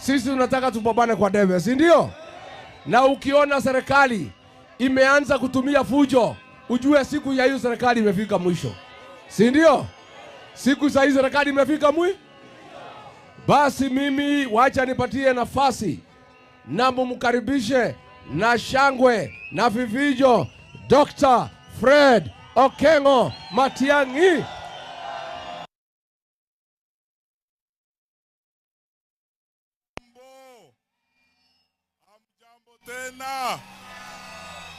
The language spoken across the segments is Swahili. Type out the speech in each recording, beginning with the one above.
Sisi tunataka tupambane kwa debe, si ndio? Na ukiona serikali imeanza kutumia fujo, ujue siku ya hiyo serikali imefika mwisho, si ndio? Siku za hiyo serikali imefika mwisho. Basi mimi wacha nipatie nafasi na mumkaribishe na shangwe na vivijo Dr. Fred Okengo Matiang'i. Hamjambo tena.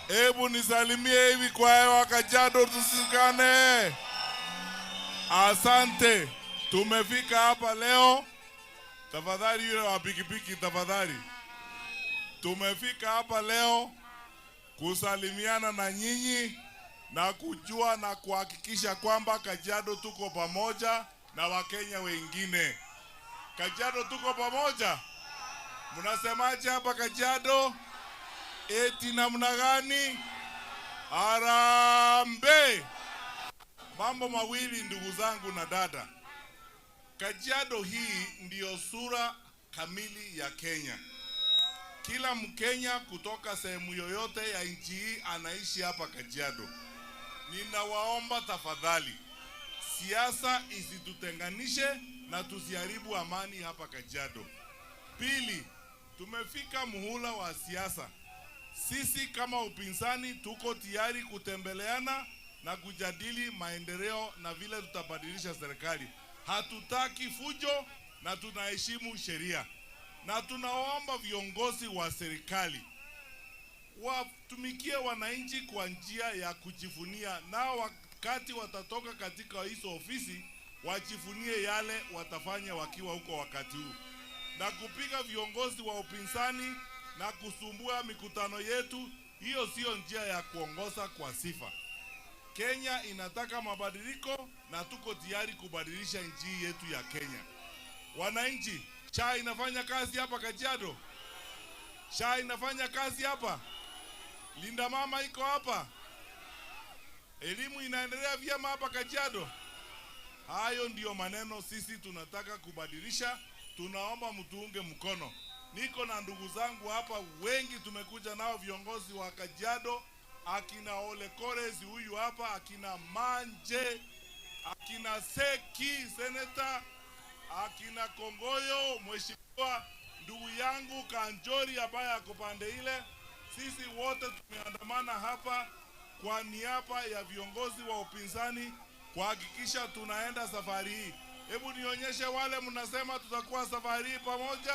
Hebu nisalimie hivi kwa hewa Kajiado tusikane. Asante. Tumefika hapa leo. Tafadhali yule wa pikipiki tafadhali. Tumefika hapa leo kusalimiana na nyinyi na kujua na kuhakikisha kwamba Kajiado tuko pamoja na Wakenya wengine. Kajiado tuko pamoja. Mnasemaje hapa Kajiado? Eti namna gani? Harambee! Mambo mawili ndugu zangu na dada. Kajiado hii ndiyo sura kamili ya Kenya. Kila Mkenya kutoka sehemu yoyote ya nchi hii anaishi hapa Kajiado. Ninawaomba tafadhali, siasa isitutenganishe na tusiharibu amani hapa Kajiado. Pili, tumefika muhula wa siasa. Sisi kama upinzani tuko tayari kutembeleana na kujadili maendeleo na vile tutabadilisha serikali. Hatutaki fujo na tunaheshimu sheria. Na tunaomba viongozi wa serikali watumikie wananchi kwa njia ya kujivunia, na wakati watatoka katika hizo ofisi wajivunie yale watafanya wakiwa huko wakati huu. Na kupiga viongozi wa upinzani na kusumbua mikutano yetu, hiyo sio njia ya kuongoza kwa sifa. Kenya inataka mabadiliko na tuko tayari kubadilisha nchi yetu ya Kenya. Wananchi, SHA inafanya kazi hapa Kajiado? SHA inafanya kazi hapa? Linda Mama iko hapa? Elimu inaendelea vyema hapa Kajiado? Hayo ndiyo maneno sisi tunataka kubadilisha. Tunaomba mtuunge mkono. Niko na ndugu zangu hapa wengi, tumekuja nao viongozi wa Kajiado, akina Ole Kores huyu hapa, akina Manje, akina Seki Senator, akina Kongoyo, mheshimiwa ndugu yangu Kanjori ambaye ako pande ile. Sisi wote tumeandamana hapa kwa niaba ya viongozi wa upinzani kuhakikisha tunaenda safari hii. Hebu nionyeshe wale mnasema tutakuwa safari hii pamoja.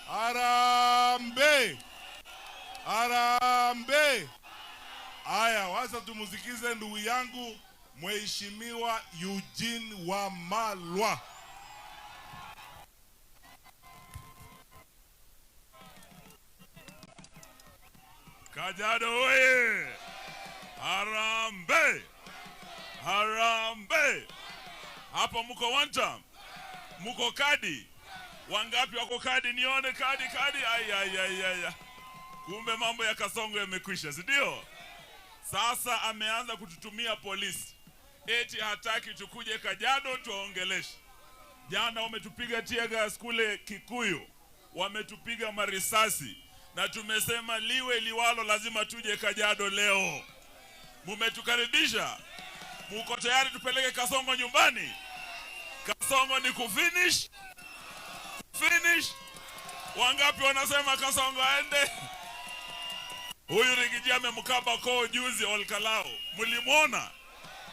Harambee! Harambee! Aya, wacha tumusikize ndugu yangu Mheshimiwa Eugene Wamalwa. Kajiado oye! Harambee! Harambee! Hapa muko wanja? Muko kadi? Wangapi wako kadi? Nione kadi. Ay. Kumbe mambo ya Kasongo yamekwisha, si ndio? Sasa ameanza kututumia polisi. Eti hataki tukuje Kajiado tuongeleshe. Jana wametupiga tear gas kule Kikuyu. Wametupiga marisasi. Na tumesema liwe liwalo lazima tuje Kajiado leo. Mumetukaribisha. Muko tayari tupeleke Kasongo nyumbani? Kasongo ni kufinish. Wangapi wanasema Kasongo aende? Huyu Rigiji amemkaba koo juzi Olkalao. Mlimuona?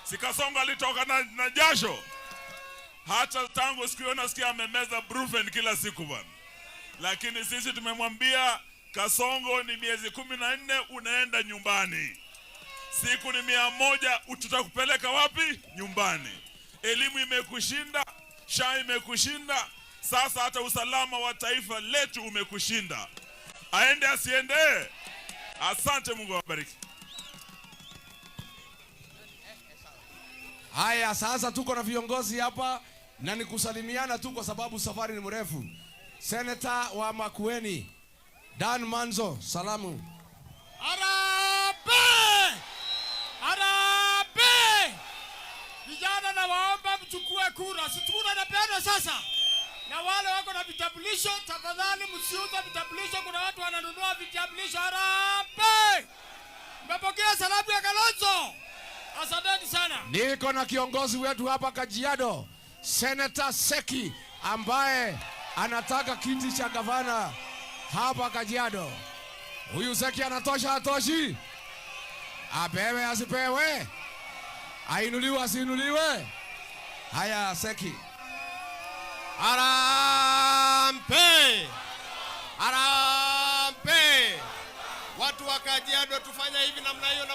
Si Kasongo alitoka na jasho. Hata tangu siku hiyo nasikia amemeza Brufen kila siku bwana. Lakini sisi tumemwambia Kasongo ni miezi 14 unaenda nyumbani. Siku ni 100 tutakupeleka wapi? Nyumbani. Elimu imekushinda, SHA imekushinda, sasa hata usalama wa taifa letu umekushinda. Aende asiende? Asante, Mungu awabariki. Haya, sasa tuko na viongozi hapa na nikusalimiana tu kwa sababu safari ni mrefu. Senator wa Makueni, Dan Manzo, salamu. Harambee! Harambee! Vijana na waomba mchukue kura. Si kura na pena sasa. Na wale wako na vitambulisho, tafadhali msiuze vitambulisho, kuna watu wananunua vitambulisho. Harambee! Mmepokea salamu ya Kalonzo. Asanteni sana. Niko na kiongozi wetu hapa Kajiado, Senator Seki, ambaye anataka kiti cha gavana hapa Kajiado. Huyu Seki anatosha atoshi? Apewe asipewe? Ainuliwe asiinuliwe? Haya Seki. Harambee! Harambee! Watu wa Kajiado tufanya hivi namna hiyo.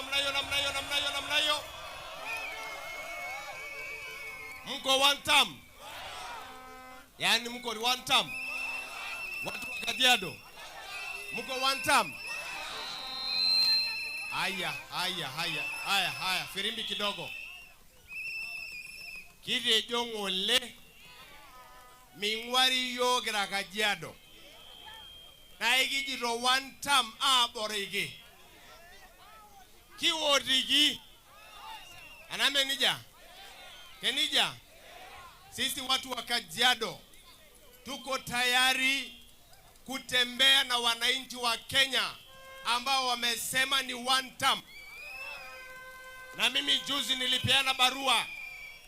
Mko one term. Yaani mko one term. Watu wa Kajiado. Mko one term. Haya. Firimbi kidogo. Kide jongole. Mingwari yogira Kajiado. Na igijiro one term aborege. Kiwodigi. Anamenija. Kenija. Sisi watu wa Kajiado tuko tayari kutembea na wananchi wa Kenya ambao wamesema ni one term. Na mimi juzi nilipeana barua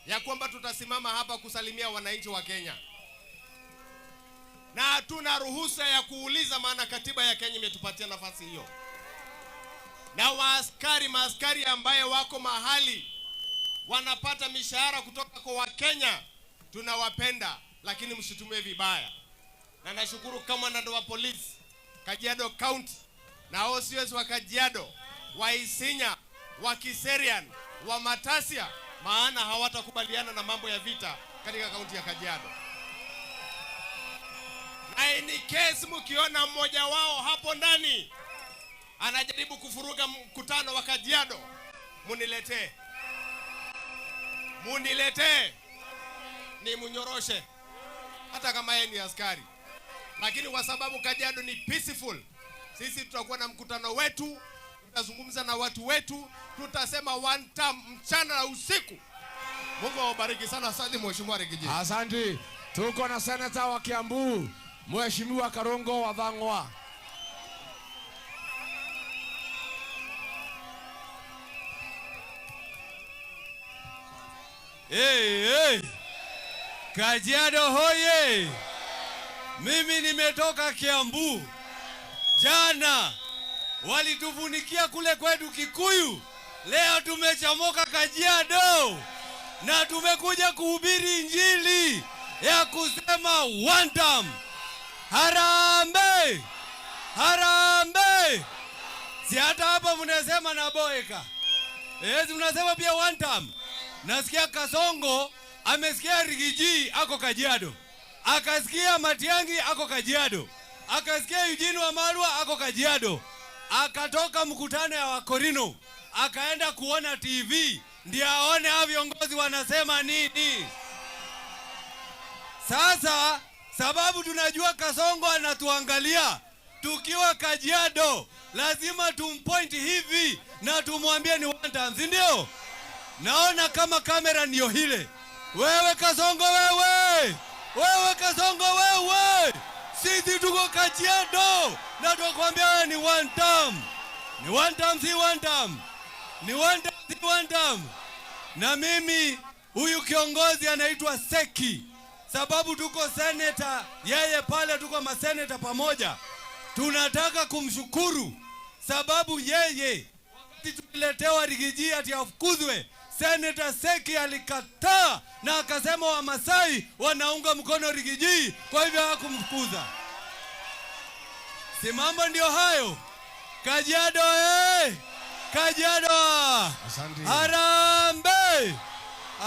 ya kwamba tutasimama hapa kusalimia wananchi wa Kenya. Na hatuna ruhusa ya kuuliza, maana katiba ya Kenya imetupatia nafasi hiyo. Na maaskari ambaye wako mahali wanapata mishahara kutoka kwa Wakenya, tunawapenda, lakini msitumie vibaya. Na nashukuru kamanda wa polisi Kajiado County na OCS wa Kajiado, wa Isinya, wa Kiserian, wa Matasia, maana hawatakubaliana na mambo ya vita katika kaunti ya Kajiado. Na in case mkiona mmoja wao hapo ndani anajaribu kufuruga mkutano wa Kajiado, muniletee ni munyoroshe, hata kama yeye ni askari. Lakini kwa sababu Kajiado ni peaceful, sisi tutakuwa na mkutano wetu, tutazungumza na watu wetu, tutasema one term mchana na usiku. Mungu awabariki sana. Asante Mheshimiwa Rigiji. Asante. Tuko na Senator wa Kiambu, Mheshimiwa Karongo wa Dhang'wa. Hey. Kajiado hoye! Mimi nimetoka Kiambu. Jana walituvunikia kule kwetu Kikuyu. Leo tumechamoka Kajiado na tumekuja kuhubiri injili ya kusema one term. Harambee! Harambee! Si hata hapa mnasema na boeka. Mnasema pia one term. Nasikia Kasongo amesikia Rigiji ako Kajiado, akasikia Matiangi ako Kajiado, akasikia Eugene Wamalwa ako Kajiado, akatoka mkutano ya Wakorino akaenda kuona TV ndio aone hao viongozi wanasema nini. Sasa sababu tunajua Kasongo anatuangalia tukiwa Kajiado, lazima tumpoint hivi na tumwambie ni one term, si ndio? Naona kama kamera ndio hile. Wewe Kasongo wewe! Wewe Kasongo wewe! Sisi tuko Kajiado na tunakwambia ni one term. Ni one term si one term. Ni one term si one term. Na mimi huyu kiongozi anaitwa Seki. Sababu tuko senator, yeye pale tuko maseneta pamoja. Tunataka kumshukuru sababu yeye tuliletewa Rigiji ati afukuzwe. Senator Seki alikataa na akasema Wamasai wanaunga mkono Rigiji, kwa hivyo hakumfukuza. Si mambo ndio hayo. Kajiado Kajiado! Asante. Harambee!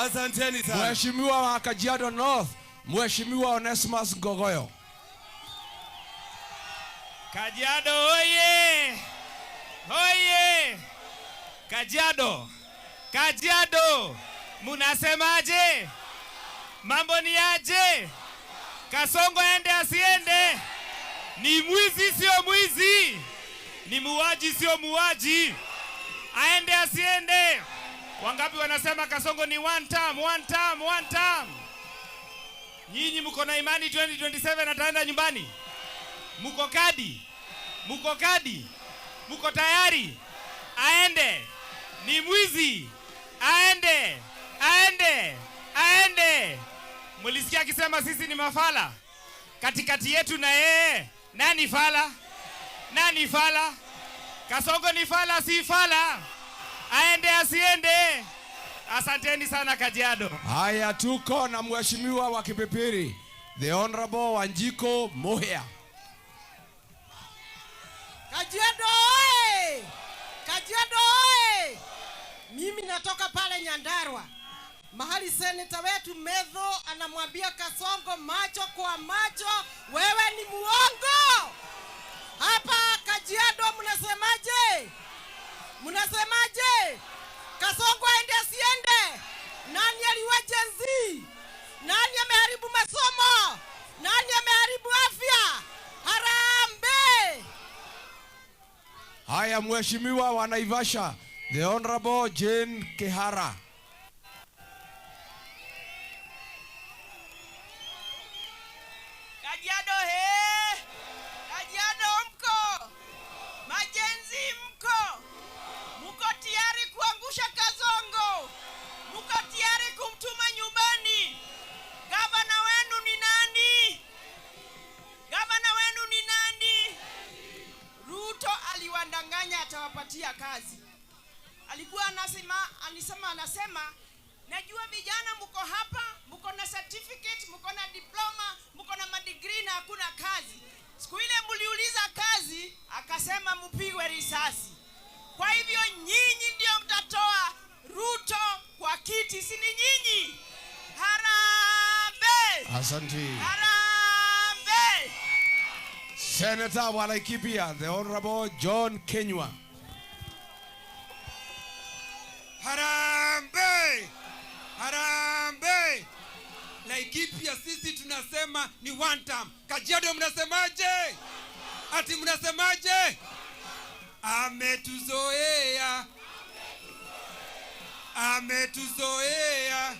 Asanteni sana. Mheshimiwa wa Kajiado North, Mheshimiwa Onesimus Gogoyo. Kajiado oye! Oye! Kajiado! Munasemaje? Mambo ni aje? Kasongo ende asiende? Ni mwizi sio mwizi? Ni muuaji sio muuaji? Aende asiende? Wangapi wanasema Kasongo ni one term? Nyinyi mko na imani 2027 ataenda nyumbani? Mko kadi? Mko kadi? Mko tayari? Aende. Ni mwizi. Aende. Aende. Aende. Mulisikia akisema sisi ni mafala. Katikati yetu na yeye. Nani fala? Nani fala? Kasongo ni fala si fala? Aende asiende? Asanteni sana Kajiado. Haya, tuko na mheshimiwa wa Kipipiri, the Honorable Wanjiko Muhia. Kajiado oye! Kajiado oye! Mimi natoka pale Nyandarua, mahali seneta wetu Medho anamwambia Kasongo macho kwa macho, wewe ni muongo. Hapa Kajiado mnasemaje? Mnasemaje? Kasongo aende asiende? Nani aliwa Gen Z? Nani ameharibu masomo? Nani ameharibu afya? Harambee! Haya, mheshimiwa wa Naivasha, the Honorable Jane Kihara. Kajiado he! Kajiado mko! Majenzi mko! Muko tayari kuangusha Kasongo? Muko tayari kumtuma nyumbani? Gavana wenu ni nani? Gavana wenu ni nani? Ruto aliwadanganya atawapatia kazi. Alikuwa anasema najua vijana mko hapa, mko na certificate, mko na diploma, mko na madegree na hakuna kazi. Siku ile mliuliza kazi, akasema mpigwe risasi. Kwa hivyo nyinyi ndio mtatoa Ruto kwa kiti, si ni nyinyi? Harambee! Asante. Harambee! Senator wa Laikipia, the Honorable John Kenywa. Harambee! Harambee! Laikipia sisi tunasema ni one term. Kajiado mnasemaje? Ati mnasemaje? Ametuzoea. Ametuzoea.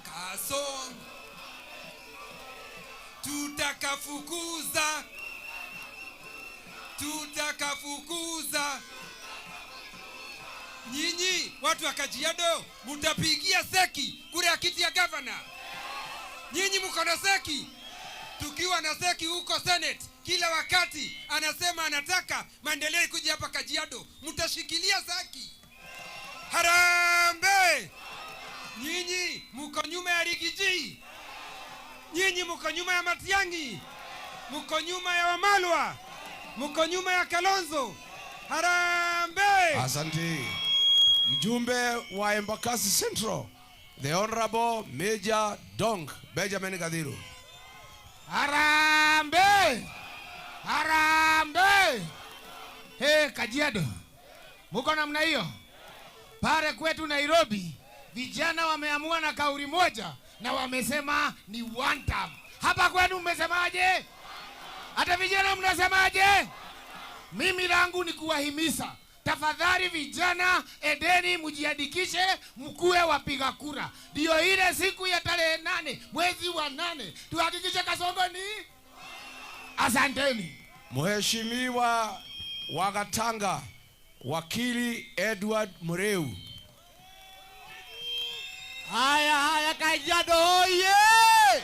Kasongo tutakafukuza. Tutakafukuza. Nyinyi watu wa Kajiado mutapigia Seki kura ya kiti ya governor. Nyinyi mko na Seki. Tukiwa na Seki huko Senate, kila wakati anasema anataka maendeleo kuja hapa Kajiado. Mtashikilia Seki. Harambee! Nyinyi mko nyuma ya Rigiji. Nyinyi mko nyuma ya Matiang'i. Mko nyuma ya Wamalwa. Mko nyuma ya Kalonzo. Harambee! Asante. Mjumbe wa Embakasi Central, the Honorable Major Dong Benjamin Gadhiru. Harambee! Harambee! Hey Kajiado. Muko namna hiyo? Pale kwetu Nairobi, vijana wameamua na kauli moja na wamesema ni one term. Hapa kwenu mmesemaje? Hata vijana mnasemaje? Mimi langu ni kuwahimiza. Tafadhali vijana, edeni mujiandikishe mkuwe wapiga kura. Ndio ile siku ya tarehe 8 mwezi wa 8 tuhakikishe Kasongo ni. Asanteni. Mheshimiwa wa Gatanga, wakili Edward Mureu. Haya Kajiado oye!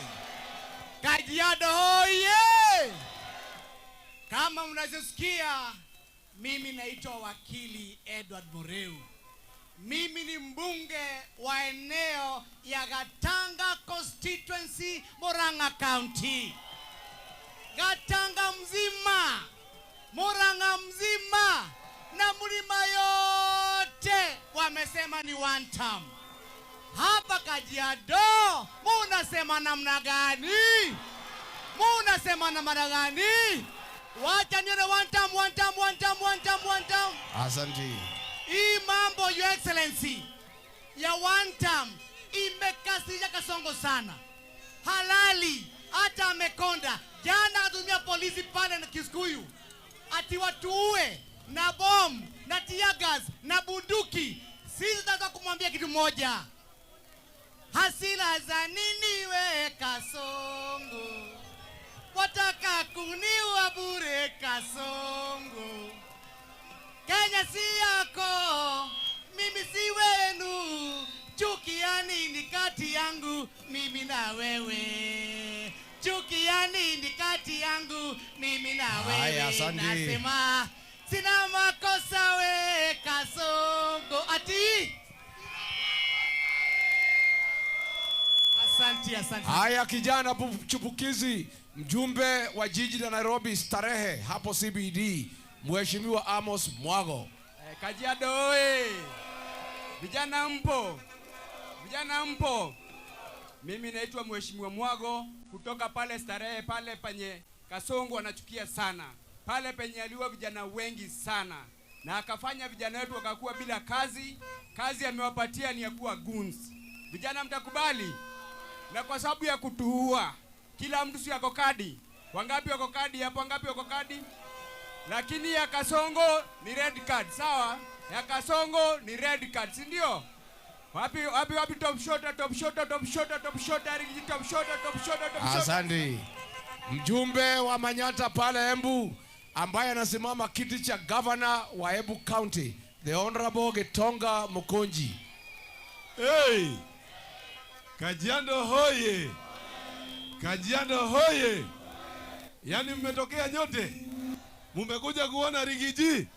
Kajiado oye! Kama mnazosikia, mimi naitwa wakili Edward Mureu. Mimi ni mbunge wa eneo ya Gatanga constituency, Murang'a County. Gatanga mzima, Murang'a mzima na mlima yote wamesema ni one term. Hapa Kajiado munasema namna gani? Munasema namna gani? Wacha nione one term, one term, one term, one term, one term. Asante. Hii mambo your excellency ya one term imekasirisha Kasongo sana. Halali hata amekonda. Jana atumia polisi pale na Kikuyu ati watuue na bomu na tear gas na bunduki. Sisi tunataka kumwambia kitu moja. hasira za nini we Kasongo? Wataka kuniua bure Kasongo. Kenya si yako, mimi si wenu. Chuki ya nini kati yangu mimi na wewe? Chuki ya nini kati yangu mimi na wewe? Haya, asante. Nasema sina makosa we Kasongo. Ati asante. Haya, kijana chupukizi, mjumbe wa jiji la Nairobi Starehe hapo CBD, Mheshimiwa Amos Mwago. Kajiado oye! Vijana mpo? Vijana mpo? Mimi naitwa Mheshimiwa Mwago kutoka pale Starehe, pale penye Kasongo anachukia sana. Pale penye aliwa vijana wengi sana. Na akafanya vijana wetu wakakuwa bila kazi. Kazi amewapatia ni ya kuwa goons. Vijana mtakubali? Na kwa sababu ya kutuua, kila mtu si yako kadi. Wangapi wako kadi hapo? Wangapi wako kadi? Lakini ya Kasongo ni red card, sawa? Ya Kasongo ni red card, si ndio? Wapi top shooter. Asante. Mjumbe wa Manyata pale Embu ambaye anasimama kiti cha governor wa Embu County, the Honorable Gitonga Mukonji. Hey! Kajiado hoye! Kajiado hoye! Yaani mmetokea nyote? Mumekuja kuona Rigiji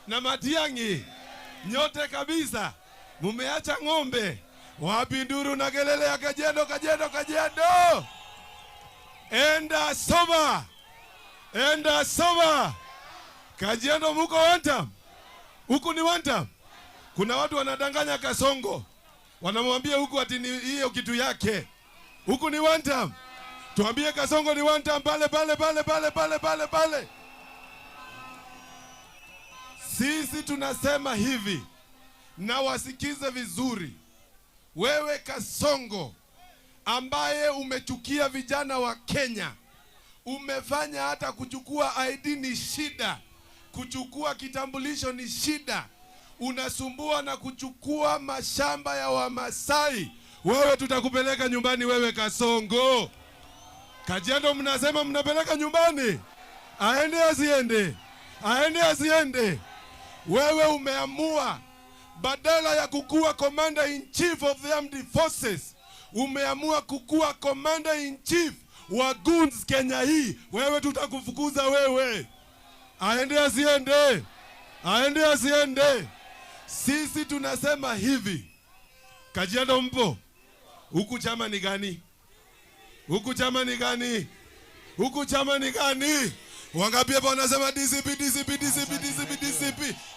na Matiang'i nyote kabisa. Mumeacha ng'ombe. Wapi nduru na kelele ya Kajiado? Enda soma. Kajiado muko wantam. Huku ni wantam. Kuna watu wanadanganya Kasongo. Wanamwambia huku ati ni hiyo kitu yake. Huku ni wantam. Tuambie Kasongo ni wantam pale. Sisi tunasema hivi, na wasikize vizuri. Wewe Kasongo ambaye umechukia vijana wa Kenya, umefanya hata kuchukua ID ni shida, kuchukua kitambulisho ni shida, unasumbua na kuchukua mashamba ya Wamasai. Wewe tutakupeleka nyumbani wewe Kasongo. Kajiado mnasema mnapeleka nyumbani. Aende asiende. Wewe umeamua badala ya kukua commander in chief of the armed forces, umeamua kukua commander in chief wa goons Kenya hii. Wewe tutakufukuza wewe. Aende asiende. Sisi tunasema hivi. Kajiado mpo? Huku chama ni gani? Wangapi hapa wanasema DCP?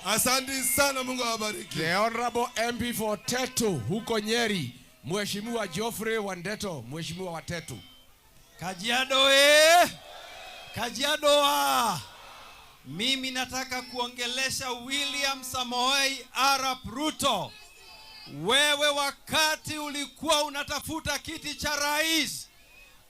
Asante sana, Mungu awabariki. The Honorable MP for Tetu huko Nyeri, Mheshimiwa Geoffrey Wandeto, Mheshimiwa wa Tetu. Kajiado Kajiado mimi nataka kuongelesha William Samoei Arap Ruto. Wewe wakati ulikuwa unatafuta kiti cha rais,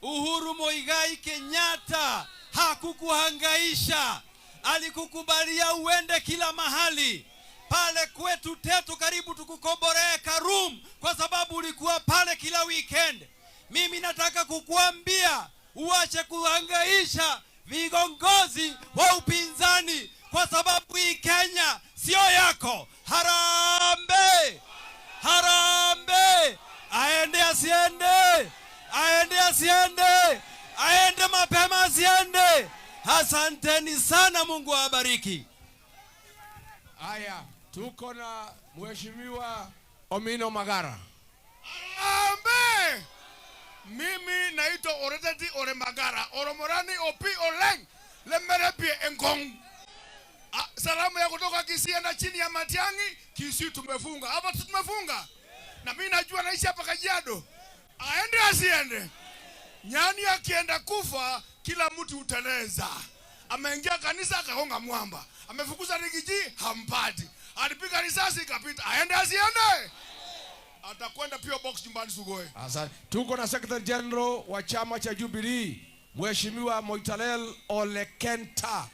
Uhuru Muigai Kenyatta hakukuhangaisha. Alikukubalia uende kila mahali. Pale kwetu Tetu karibu tukukomboree Karum kwa sababu ulikuwa pale kila weekend. Mimi nataka kukuambia uache kuhangaisha viongozi wa upinzani kwa sababu hii Kenya sio yako. Harambe! Aende asiende. Aende mapema asiende. Asanteni sana, Mungu awabariki. Haya, tuko na Mheshimiwa Omino Magara. Ambe! Mimi naitwa Oretati Oremagara. Oromorani opi oleng. Lemerepie engong. Salamu ya kutoka Kisii na chini ya Matiang'i. Kisii tumefunga. Hapa tumefunga. Na mimi najua naishi hapa Kajiado. Aende asiende. Nyani akienda kufa kila mtu uteleza. Ameingia kanisa akagonga mwamba. Amefukuza Rigiji hampati. Alipiga risasi ikapita. Aende asiende. Atakwenda pia box nyumbani Sugoe. Asante. Tuko na Secretary General wa chama cha Jubilee, Mheshimiwa Moitalel Olekenta.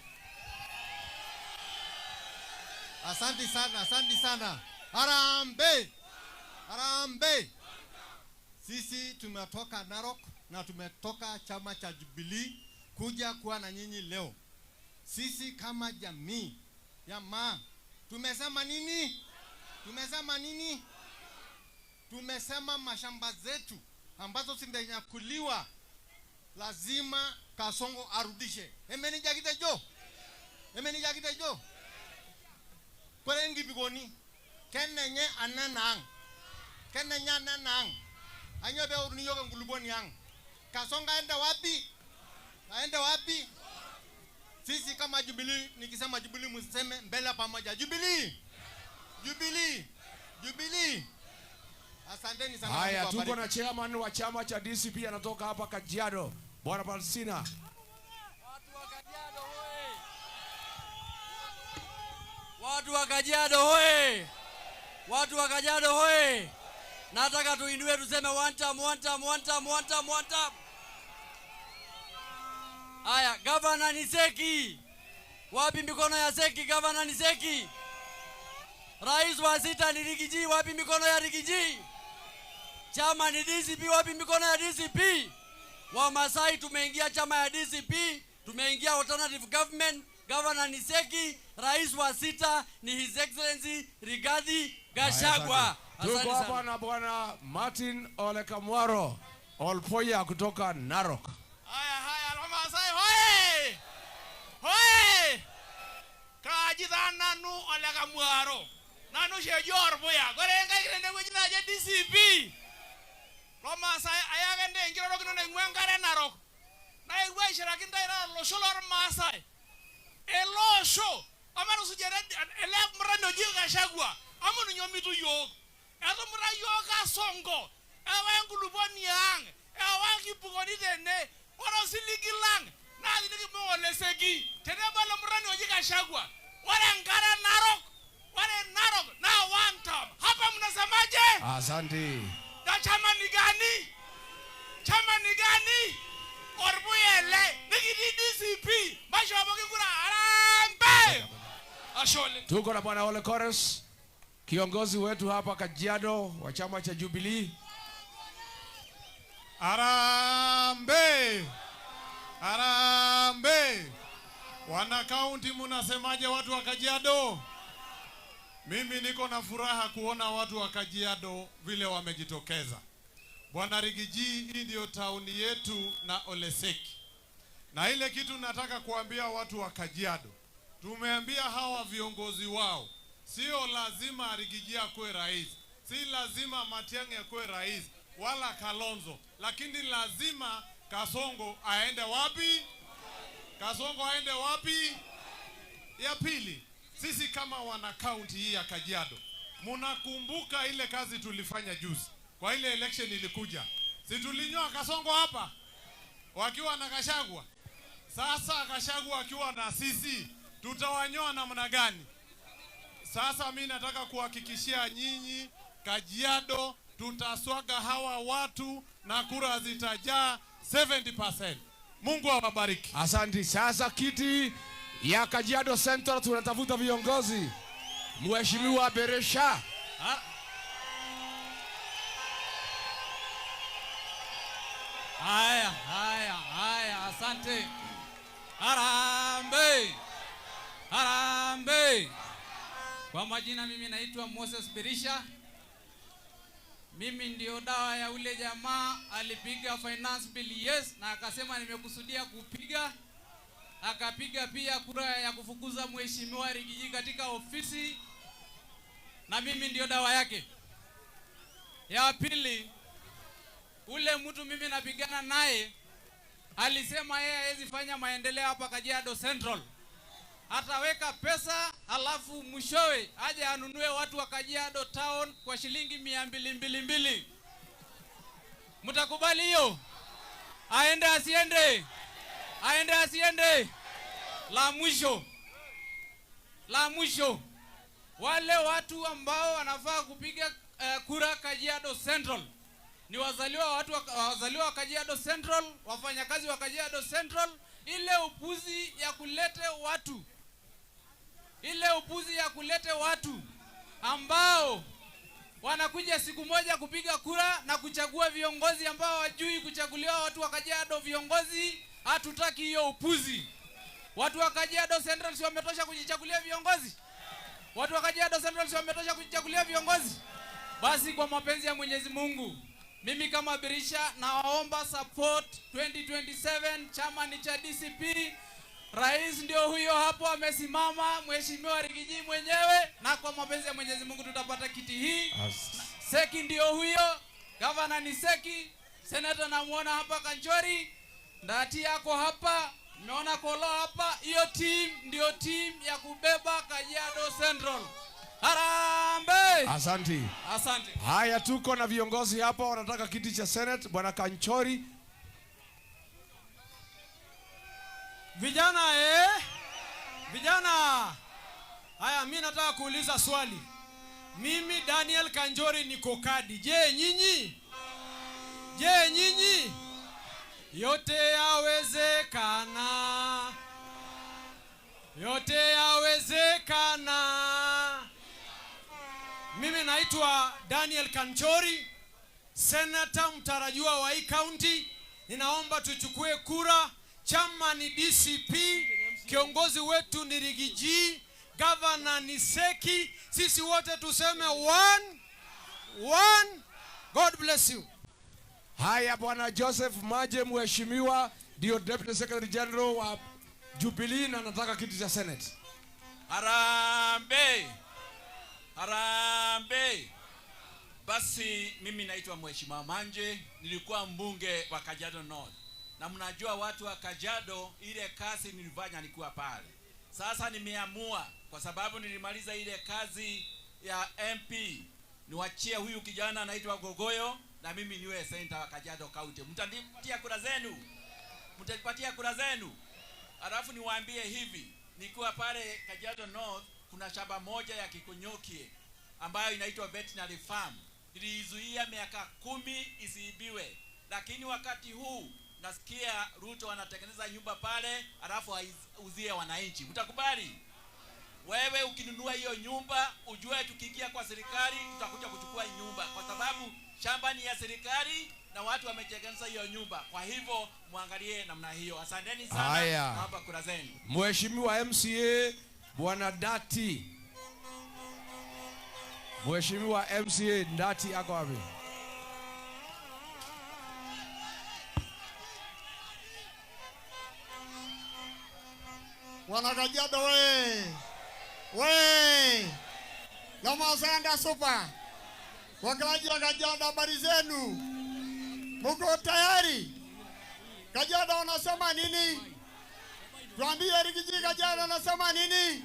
Asante sana. Harambe. Sisi tumetoka Narok na tumetoka chama cha Jubilee kuja kuwa na nyinyi leo. Sisi kama jamii ya Maa tumesema nini? Tumesema nini? Tumesema mashamba zetu ambazo zimenyakuliwa lazima Kasongo arudishe. Emenija kitejo. Emenija kitejo. Kwengi bigoni. Kenenye ananang. Kenenye ananang. Anyobe uruniyoga nguluboni yang. Kasongo aenda wapi? Aenda wapi? Sisi kama Jubilee, nikisema Jubilee mseme mbele pamoja. Jubilee. Jubilee. Jubilee. Asanteni sana. Haya, tuko na chairman wa chama cha DCP anatoka hapa Kajiado, Bwana Balsina. Watu wa Kajiado hoye! Watu wa Kajiado hoye! Watu wa Kajiado hoye! Nataka tuinue tuseme one time, one time, one time, one time, one time. Haya, Governor Niseki. Wapi mikono ya Seki? Governor Niseki. Rais wa sita ni Rigiji. Wapi mikono ya Rigiji? Chama ni DCP. Wapi mikono ya DCP? Wamasai tumeingia chama ya DCP. Tumeingia alternative government. Governor Niseki. Rais wa sita ni His Excellency Rigathi Gachagua. Tuko hapa na Bwana Martin Ole Kamwaro Olpoya kutoka Narok. Haya, Wamasai hoye! Hoye! Kajidhan nanu Ole Kamwaro. Nanu shejor boya. Gorenga kirende kujina je DCP. Wamasai ayagende ngiro kino na ngwangare Narok. Na igwe shirakinda ira lo sholor Masai. Elosho amanu sujere ele mrano jiga shagwa. Amunu nyomitu yok. Eto mra yoga songo. Ewa nguluboni yang. Ewa kipugoni dene. Waro siligilang. Na diligi mwole segi. Tene bala mrano jiga shagwa. Wale ngare Narok. Wale Narok na one time. Hapa mnasemaje? Asante. Da chama ni gani? Chama ni gani? Orbuyele. Nigidi DCP. Masho waboki kura Harambee. Ashole. Tuko na Bwana Ole Kores, kiongozi wetu hapa Kajiado wa chama cha Jubilee. Harambee. Harambee. Wana kaunti munasemaje watu wa Kajiado? Mimi niko na furaha kuona watu wa Kajiado vile wamejitokeza. Bwana Rigiji, hii ndio tauni yetu na Oleseki. Na ile kitu nataka kuambia watu wa Kajiado. Tumeambia hawa viongozi wao, sio lazima Rigiji akuwe rais. Si lazima Matiang'i akuwe rais wala Kalonzo, lakini lazima Kasongo aende wapi? Kasongo aende wapi? Ya pili, sisi kama wana county hii ya Kajiado, munakumbuka ile kazi tulifanya juzi kwa ile election ilikuja? Si tulinyoa Kasongo hapa wakiwa na Gachagua? Sasa Gachagua akiwa na sisi tutawanyoa namna gani? Sasa mimi nataka kuhakikishia nyinyi Kajiado tutaswaga hawa watu na kura zitajaa 70%. Mungu awabariki. Asante. Sasa kiti ya Kajiado Central tunatafuta viongozi. Mheshimiwa Beresha. Haya, asante. Harambee. Harambee. Kwa majina mimi naitwa Moses Berisha. Mimi ndio dawa ya ule jamaa alipiga finance bill yes na akasema nimekusudia kupiga. Akapiga pia kura ya kufukuza Mheshimiwa Rigiji katika ofisi, na mimi ndio dawa yake. Ya pili, ule mtu mimi napigana naye alisema yeye hawezi fanya maendeleo hapa Kajiado Central. Ataweka pesa halafu mwishowe aje anunue watu wa Kajiado Town kwa shilingi 222. Mtakubali hiyo? Aende asiende? Aende asiende? La mwisho. Wale watu ambao wanafaa kupiga kura Kajiado Central ni wazaliwa wa Kajiado Central, wafanyakazi wa Kajiado Central. Ile upuzi ya kulete watu ambao wanakuja siku moja kupiga kura na kuchagua viongozi ambao hawajui kuchaguliwa. Watu wa Kajiado viongozi, hatutaki hiyo upuzi. Watu wa Kajiado Central si wametosha kujichagulia viongozi? Watu wa Kajiado Central si wametosha kujichagulia viongozi? Basi kwa mapenzi ya Mwenyezi Mungu, mimi kama Birisha nawaomba support 2027. Chama ni cha DCP. Rais ndio huyo hapo amesimama, Mheshimiwa Rigiji mwenyewe, na kwa mapenzi ya Mwenyezi Mungu tutapata kiti hii. Seki ndio huyo, gavana ni Seki, senata namuona hapa Kanchori, Ndati yako hapa, nimeona Kolo hapa. Hiyo team ndio team ya kubeba Kajiado Central. Harambee! Asante. Asante. Haya, tuko na viongozi hapa wanataka kiti cha Senate. Bwana Kanchori. Vijana vijana, haya, mimi nataka kuuliza swali. Mimi Daniel Kanjori niko kadi. Je, nyinyi? Yote yawezekana. Yote yawezekana. Mimi naitwa Daniel Kanjori, senator mtarajiwa wa hii county. Ninaomba tuchukue kura. Chama ni DCP, kiongozi wetu ni Rigiji, governor ni Seki. Sisi wote tuseme one. God bless you. Haya, Bwana Joseph Maje mheshimiwa ndio Deputy Secretary General wa Jubilee na anataka kiti cha Senate. Harambee. Basi mimi naitwa Mheshimiwa Manje, nilikuwa mbunge wa Kajiado North. Na mnajua watu wa Kajiado, ile kazi nilifanya nilikuwa pale. Sasa nimeamua kwa sababu nilimaliza ile kazi ya MP, niwachie huyu kijana anaitwa Gogoyo na mimi niwe senator wa Kajiado County. Mtanipatia kura zenu. Alafu niwaambie hivi, nikiwa pale Kajiado North kuna shamba moja ya Kikonyokie ambayo inaitwa veterinary farm. Niliizuia miaka 10 isiibiwe. Lakini wakati huu nasikia Ruto anatengeneza nyumba pale, alafu auzie wananchi. Mtakubali? Wewe ukinunua hiyo nyumba, ujue tukiingia kwa serikali tutakuja kuchukua nyumba, kwa sababu shamba ni ya serikali na watu wametengeneza hiyo nyumba. Kwa hivyo muangalie namna hiyo. Asanteni sana. Naomba kura zenu. Mheshimiwa MCA Bwana Ndati. Mheshimiwa MCA Ndati ako wapi? Wana Kajiado we Lamasanga super. Wakaaji wa Kajiado, habari zenu? Mko tayari? Kajiado wanasema nini? Tuambie Rigiji, Kajiado wanasema nini?